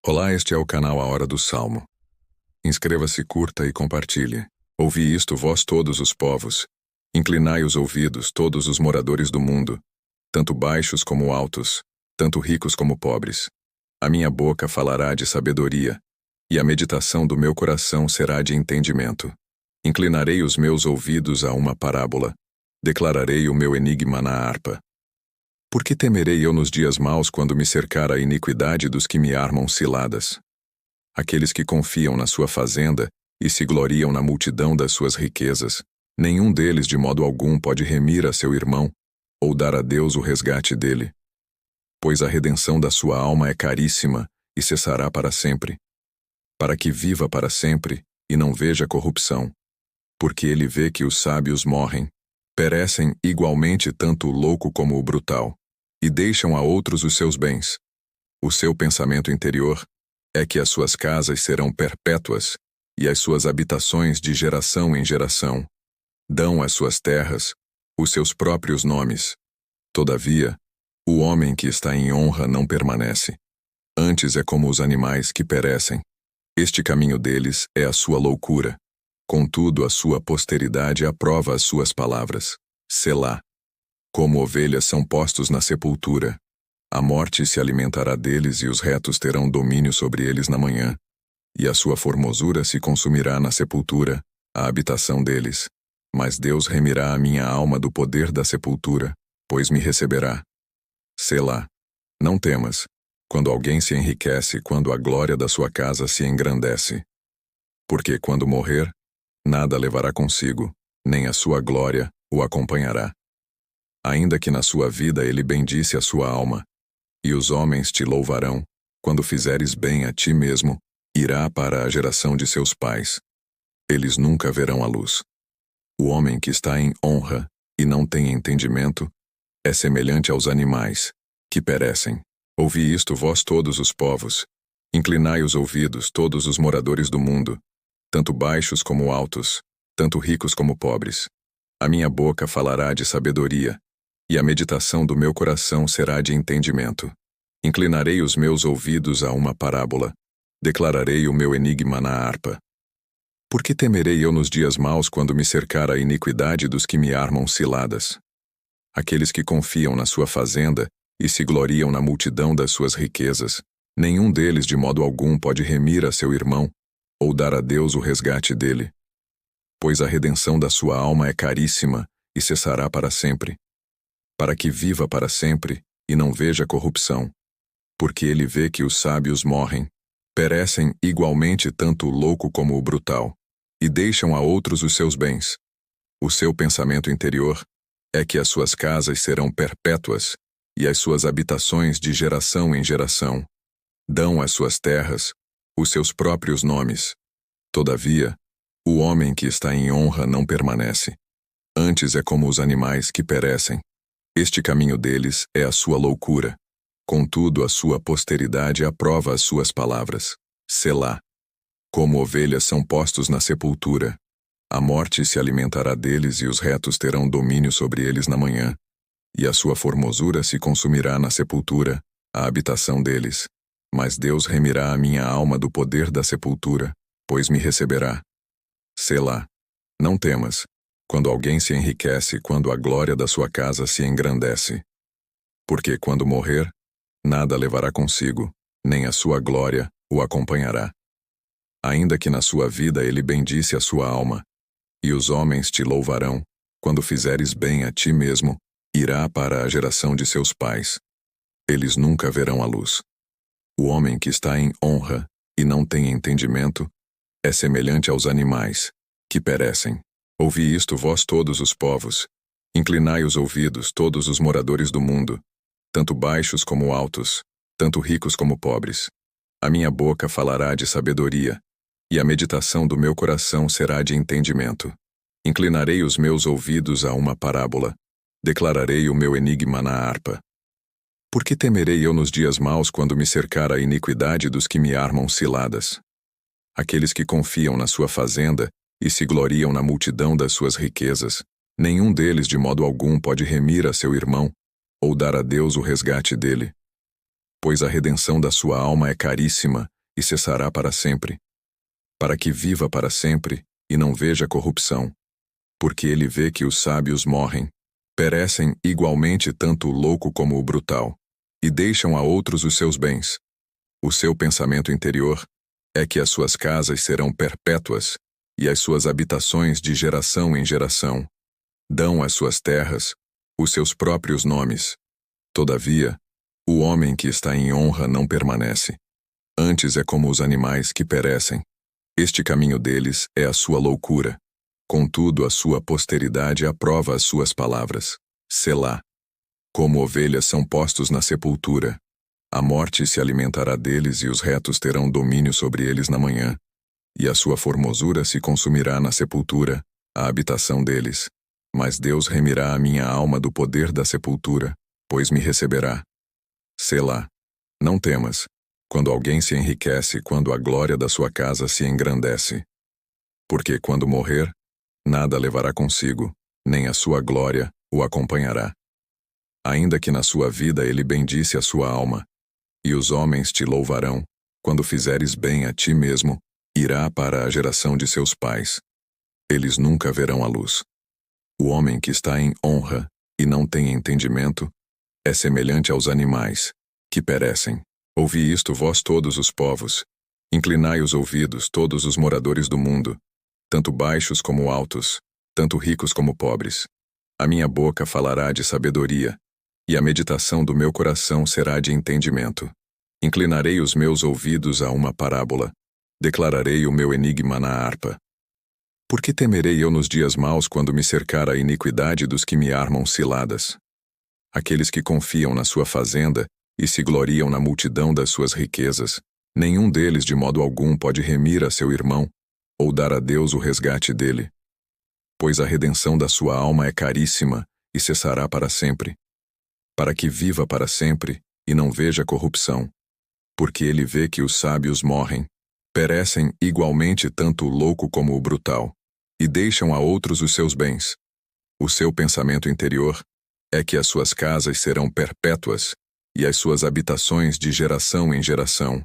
Olá, este é o canal A Hora do Salmo. Inscreva-se, curta e compartilhe. Ouvi isto, vós todos os povos. Inclinai os ouvidos, todos os moradores do mundo, tanto baixos como altos, tanto ricos como pobres. A minha boca falará de sabedoria, e a meditação do meu coração será de entendimento. Inclinarei os meus ouvidos a uma parábola, declararei o meu enigma na harpa. Por que temerei eu nos dias maus quando me cercar a iniquidade dos que me armam ciladas? Aqueles que confiam na sua fazenda e se gloriam na multidão das suas riquezas, nenhum deles de modo algum pode remir a seu irmão, ou dar a Deus o resgate dele. Pois a redenção da sua alma é caríssima e cessará para sempre, para que viva para sempre e não veja corrupção. Porque ele vê que os sábios morrem, perecem igualmente tanto o louco como o brutal, e deixam a outros os seus bens. O seu pensamento interior é que as suas casas serão perpétuas, e as suas habitações de geração em geração. Dão às suas terras os seus próprios nomes. Todavia, o homem que está em honra não permanece. Antes é como os animais que perecem. Este caminho deles é a sua loucura. Contudo, a sua posteridade aprova as suas palavras. Selá. Como ovelhas são postos na sepultura. A morte se alimentará deles e os retos terão domínio sobre eles na manhã. E a sua formosura se consumirá na sepultura, a habitação deles. Mas Deus remirá a minha alma do poder da sepultura, pois me receberá. Selá. Não temas, quando alguém se enriquece, quando a glória da sua casa se engrandece. Porque quando morrer, nada levará consigo, nem a sua glória o acompanhará. Ainda que na sua vida ele bendisse a sua alma, e os homens te louvarão, quando fizeres bem a ti mesmo, irá para a geração de seus pais. Eles nunca verão a luz. O homem que está em honra e não tem entendimento é semelhante aos animais, que perecem. Ouvi isto, vós todos os povos. Inclinai os ouvidos, todos os moradores do mundo, tanto baixos como altos, tanto ricos como pobres. A minha boca falará de sabedoria, e a meditação do meu coração será de entendimento. Inclinarei os meus ouvidos a uma parábola, declararei o meu enigma na harpa. Por que temerei eu nos dias maus quando me cercar a iniquidade dos que me armam ciladas? Aqueles que confiam na sua fazenda e se gloriam na multidão das suas riquezas, nenhum deles de modo algum pode remir a seu irmão, ou dar a Deus o resgate dele. Pois a redenção da sua alma é caríssima e cessará para sempre, para que viva para sempre e não veja corrupção. Porque ele vê que os sábios morrem, perecem igualmente tanto o louco como o brutal, e deixam a outros os seus bens. O seu pensamento interior é que as suas casas serão perpétuas, e as suas habitações de geração em geração. Dão às suas terras os seus próprios nomes. Todavia, o homem que está em honra não permanece. Antes é como os animais que perecem. Este caminho deles é a sua loucura. Contudo, a sua posteridade aprova as suas palavras. Selá. Como ovelhas são postos na sepultura. A morte se alimentará deles e os retos terão domínio sobre eles na manhã. E a sua formosura se consumirá na sepultura, a habitação deles. Mas Deus remirá a minha alma do poder da sepultura, pois me receberá. Selá. Não temas, quando alguém se enriquece, quando a glória da sua casa se engrandece. Porque quando morrer, nada levará consigo, nem a sua glória o acompanhará. Ainda que na sua vida ele bendisse a sua alma, e os homens te louvarão, quando fizeres bem a ti mesmo, irá para a geração de seus pais. Eles nunca verão a luz. O homem que está em honra e não tem entendimento é semelhante aos animais, que perecem. Ouvi isto, vós todos os povos. Inclinai os ouvidos, todos os moradores do mundo, tanto baixos como altos, tanto ricos como pobres. A minha boca falará de sabedoria, e a meditação do meu coração será de entendimento. Inclinarei os meus ouvidos a uma parábola, declararei o meu enigma na harpa. Por que temerei eu nos dias maus quando me cercar a iniquidade dos que me armam ciladas? Aqueles que confiam na sua fazenda e se gloriam na multidão das suas riquezas, nenhum deles de modo algum pode remir a seu irmão, ou dar a Deus o resgate dele. Pois a redenção da sua alma é caríssima e cessará para sempre, para que viva para sempre e não veja corrupção. Porque ele vê que os sábios morrem, perecem igualmente tanto o louco como o brutal, e deixam a outros os seus bens. O seu pensamento interior é que as suas casas serão perpétuas, e as suas habitações de geração em geração. Dão às suas terras os seus próprios nomes. Todavia, o homem que está em honra não permanece. Antes é como os animais que perecem. Este caminho deles é a sua loucura. Contudo, a sua posteridade aprova as suas palavras. Selá. Como ovelhas são postos na sepultura. A morte se alimentará deles e os retos terão domínio sobre eles na manhã. E a sua formosura se consumirá na sepultura, a habitação deles. Mas Deus remirá a minha alma do poder da sepultura, pois me receberá. Selá. Não temas, quando alguém se enriquece, quando a glória da sua casa se engrandece. Porque quando morrer, nada levará consigo, nem a sua glória o acompanhará. Ainda que na sua vida ele bendisse a sua alma, e os homens te louvarão, quando fizeres bem a ti mesmo, irá para a geração de seus pais. Eles nunca verão a luz. O homem que está em honra e não tem entendimento é semelhante aos animais, que perecem. Ouvi isto, vós todos os povos. Inclinai os ouvidos, todos os moradores do mundo, tanto baixos como altos, tanto ricos como pobres. A minha boca falará de sabedoria, e a meditação do meu coração será de entendimento. Inclinarei os meus ouvidos a uma parábola, declararei o meu enigma na harpa. Por que temerei eu nos dias maus quando me cercar a iniquidade dos que me armam ciladas? Aqueles que confiam na sua fazenda e se gloriam na multidão das suas riquezas, nenhum deles de modo algum pode remir a seu irmão, ou dar a Deus o resgate dele. Pois a redenção da sua alma é caríssima e cessará para sempre, para que viva para sempre e não veja corrupção. Porque ele vê que os sábios morrem, perecem igualmente tanto o louco como o brutal, e deixam a outros os seus bens. O seu pensamento interior é que as suas casas serão perpétuas, e as suas habitações de geração em geração.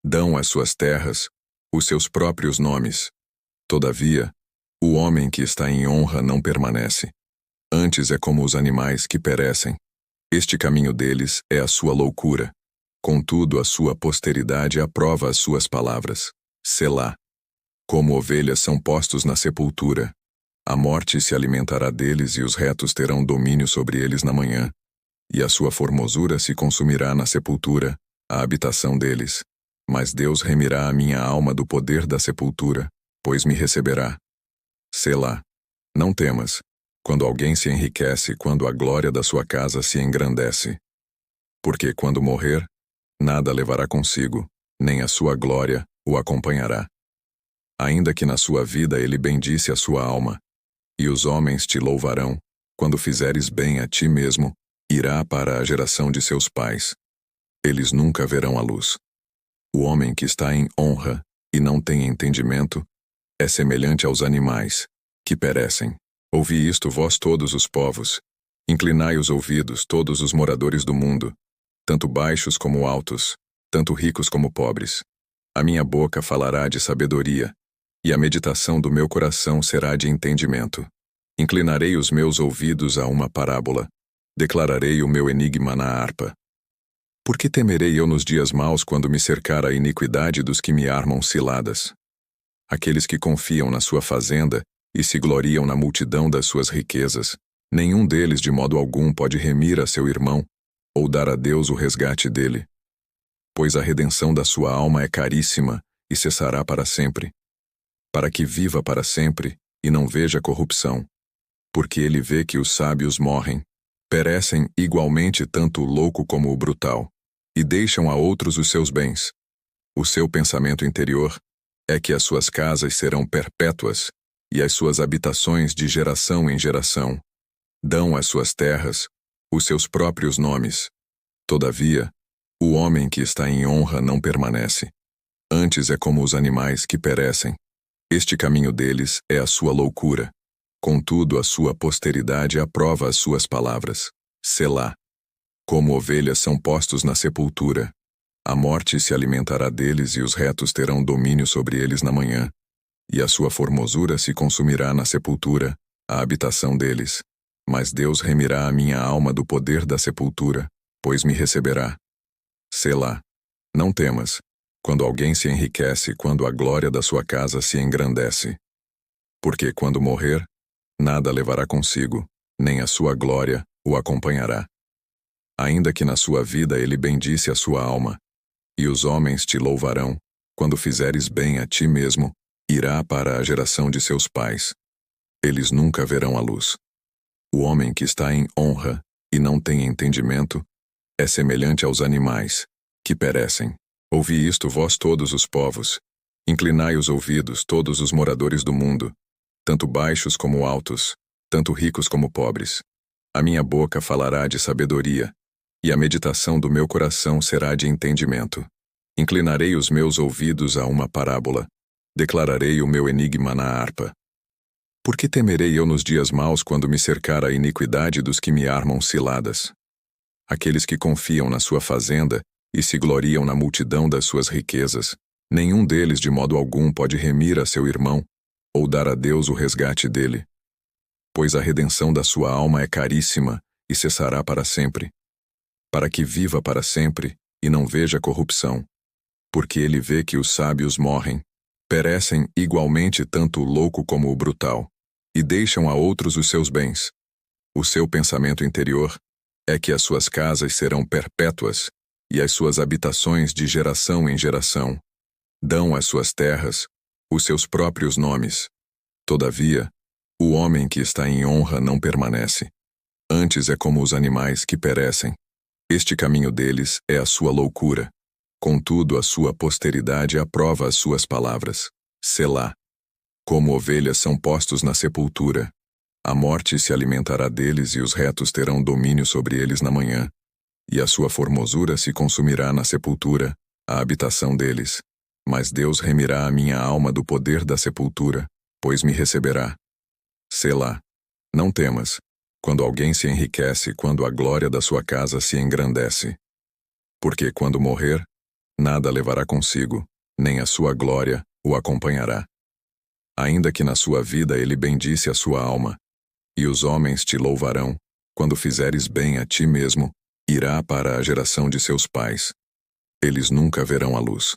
Dão às suas terras os seus próprios nomes. Todavia, o homem que está em honra não permanece. Antes é como os animais que perecem. Este caminho deles é a sua loucura. Contudo, a sua posteridade aprova as suas palavras. Selá. Como ovelhas são postos na sepultura. A morte se alimentará deles e os retos terão domínio sobre eles na manhã. E a sua formosura se consumirá na sepultura, a habitação deles. Mas Deus remirá a minha alma do poder da sepultura, pois me receberá. Selá. Não temas, quando alguém se enriquece, quando a glória da sua casa se engrandece. Porque quando morrer, nada levará consigo, nem a sua glória o acompanhará. Ainda que na sua vida ele bendisse a sua alma, e os homens te louvarão, quando fizeres bem a ti mesmo, irá para a geração de seus pais. Eles nunca verão a luz. O homem que está em honra e não tem entendimento é semelhante aos animais, que perecem. Ouvi isto, vós todos os povos. Inclinai os ouvidos, todos os moradores do mundo, tanto baixos como altos, tanto ricos como pobres. A minha boca falará de sabedoria, e a meditação do meu coração será de entendimento. Inclinarei os meus ouvidos a uma parábola, declararei o meu enigma na harpa. Por que temerei eu nos dias maus quando me cercar a iniquidade dos que me armam ciladas? Aqueles que confiam na sua fazenda e se gloriam na multidão das suas riquezas, nenhum deles de modo algum pode remir a seu irmão, ou dar a Deus o resgate dele. Pois a redenção da sua alma é caríssima e cessará para sempre, para que viva para sempre e não veja corrupção. Porque ele vê que os sábios morrem, perecem igualmente tanto o louco como o brutal, e deixam a outros os seus bens. O seu pensamento interior é que as suas casas serão perpétuas, e as suas habitações de geração em geração. Dão às suas terras os seus próprios nomes. Todavia, o homem que está em honra não permanece. Antes é como os animais que perecem. Este caminho deles é a sua loucura. Contudo, a sua posteridade aprova as suas palavras. Selá. Como ovelhas são postos na sepultura. A morte se alimentará deles e os retos terão domínio sobre eles na manhã. E a sua formosura se consumirá na sepultura, a habitação deles. Mas Deus remirá a minha alma do poder da sepultura, pois me receberá. Selá. Não temas, quando alguém se enriquece, quando a glória da sua casa se engrandece. Porque quando morrer, nada levará consigo, nem a sua glória o acompanhará. Ainda que na sua vida ele bendisse a sua alma, e os homens te louvarão, quando fizeres bem a ti mesmo, irá para a geração de seus pais. Eles nunca verão a luz. O homem que está em honra e não tem entendimento é semelhante aos animais, que perecem. Ouvi isto, vós todos os povos. Inclinai os ouvidos, todos os moradores do mundo, tanto baixos como altos, tanto ricos como pobres. A minha boca falará de sabedoria, e a meditação do meu coração será de entendimento. Inclinarei os meus ouvidos a uma parábola, declararei o meu enigma na harpa. Por que temerei eu nos dias maus quando me cercar a iniquidade dos que me armam ciladas? Aqueles que confiam na sua fazenda e se gloriam na multidão das suas riquezas, nenhum deles de modo algum pode remir a seu irmão, ou dar a Deus o resgate dele. Pois a redenção da sua alma é caríssima e cessará para sempre, para que viva para sempre e não veja corrupção. Porque ele vê que os sábios morrem, perecem igualmente tanto o louco como o brutal, e deixam a outros os seus bens. O seu pensamento interior é que as suas casas serão perpétuas, e as suas habitações de geração em geração. Dão às suas terras os seus próprios nomes. Todavia, o homem que está em honra não permanece. Antes é como os animais que perecem. Este caminho deles é a sua loucura. Contudo, a sua posteridade aprova as suas palavras. Selá. Como ovelhas são postos na sepultura. A morte se alimentará deles e os retos terão domínio sobre eles na manhã. E a sua formosura se consumirá na sepultura, a habitação deles. Mas Deus remirá a minha alma do poder da sepultura, pois me receberá. Selá. Não temas, quando alguém se enriquece, quando a glória da sua casa se engrandece. Porque quando morrer, nada levará consigo, nem a sua glória o acompanhará. Ainda que na sua vida ele bendisse a sua alma, e os homens te louvarão, quando fizeres bem a ti mesmo, irá para a geração de seus pais. Eles nunca verão a luz.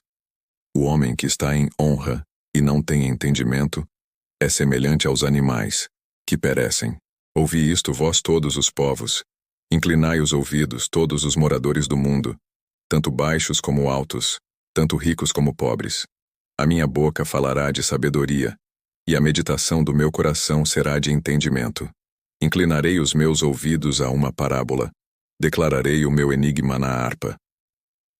O homem que está em honra e não tem entendimento é semelhante aos animais, que perecem. Ouvi isto, vós todos os povos. Inclinai os ouvidos, todos os moradores do mundo, tanto baixos como altos, tanto ricos como pobres. A minha boca falará de sabedoria, e a meditação do meu coração será de entendimento. Inclinarei os meus ouvidos a uma parábola, declararei o meu enigma na harpa.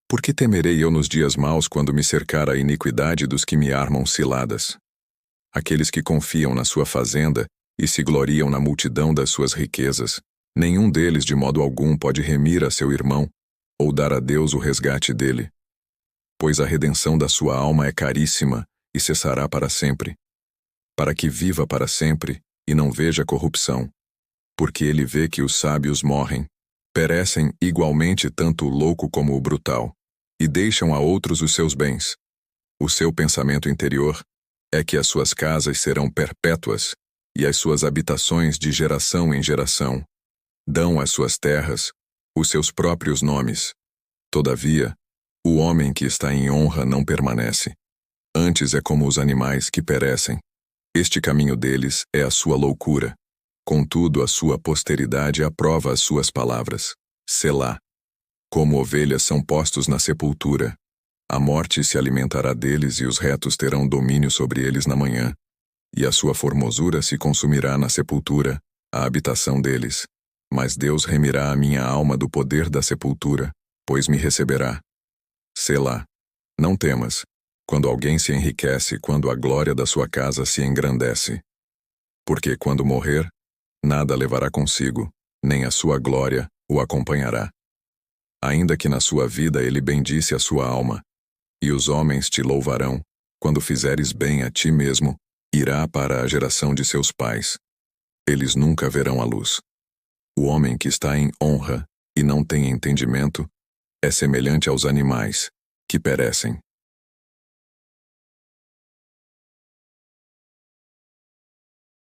Por que temerei eu nos dias maus quando me cercar a iniquidade dos que me armam ciladas? Aqueles que confiam na sua fazenda e se gloriam na multidão das suas riquezas, nenhum deles de modo algum pode remir a seu irmão, ou dar a Deus o resgate dele. Pois a redenção da sua alma é caríssima e cessará para sempre, para que viva para sempre e não veja corrupção. Porque ele vê que os sábios morrem, perecem igualmente tanto o louco como o brutal, e deixam a outros os seus bens. O seu pensamento interior é que as suas casas serão perpétuas, e as suas habitações de geração em geração. Dão às suas terras os seus próprios nomes. Todavia, o homem que está em honra não permanece. Antes é como os animais que perecem. Este caminho deles é a sua loucura. Contudo, a sua posteridade aprova as suas palavras. Selá. Como ovelhas são postos na sepultura. A morte se alimentará deles e os retos terão domínio sobre eles na manhã. E a sua formosura se consumirá na sepultura, a habitação deles. Mas Deus remirá a minha alma do poder da sepultura, pois me receberá. Selá. Não temas, quando alguém se enriquece, quando a glória da sua casa se engrandece. Porque quando morrer, nada levará consigo, nem a sua glória o acompanhará. Ainda que na sua vida ele bendisse a sua alma, e os homens te louvarão, quando fizeres bem a ti mesmo, irá para a geração de seus pais. Eles nunca verão a luz. O homem que está em honra e não tem entendimento é semelhante aos animais, que perecem.